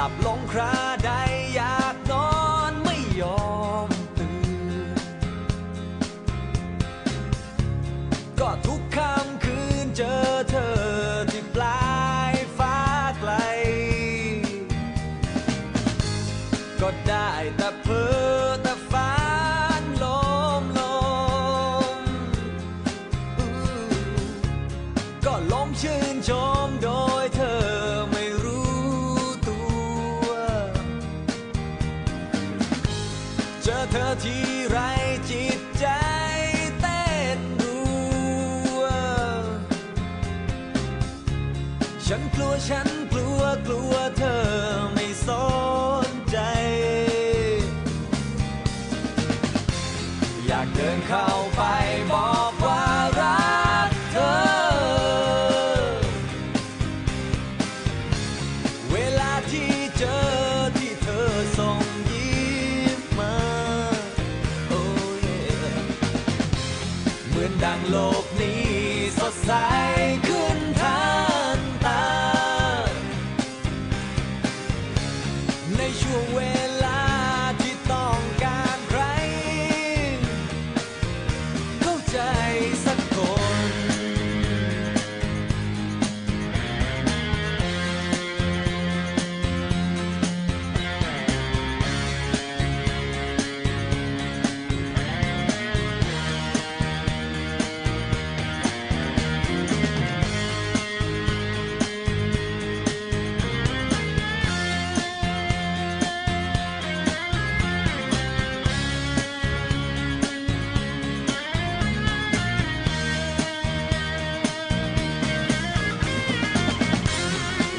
ลับลงคราใดอยากนอนไม่ยอมตื่นก็ทุกค่ำคืนเจอเธอที่ปลายฟ้าไกลก็ได้แต่เพ้อแต่ฝันลมก็ล้มชื่นชมโดยเธอไม่รู้ตัวเจอเธอที่ไรจิตใจเต้นรัวฉันกลัวกลัวเธอไม่สนใจอยากเดินเข้าไปบอกว่ารักเธอเวลาที่เจอที่เธอส่งยิ้มมาโอ้ยเหมือนดังโลกนี้สดใสขึ้นทันตาในช่วงเวลาที่ต้องการใครเข้าใจสักคน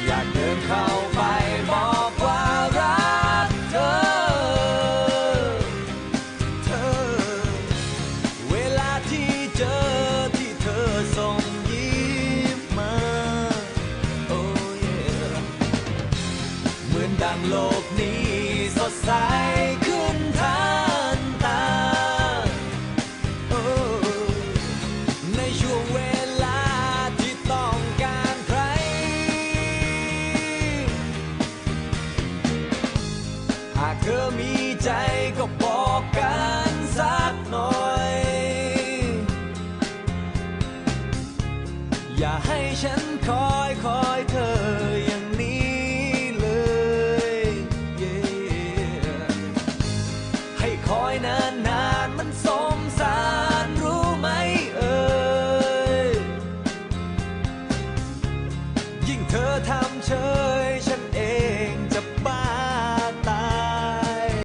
อยากเดินเข้าไปบอกว่ารักเธอเวลาที่เจอที่เธอส่งยิ้มมาโอ้ยเหมือนดังโลกนี้สดใสขึ้นทันตาโอ้ในช่วงเวลาที่ต้องการใครหากเธอมีใจก็บอกกันสักหน่อยอย่าให้ฉันคอยเธออย่างนี้เลย ให้คอยนาน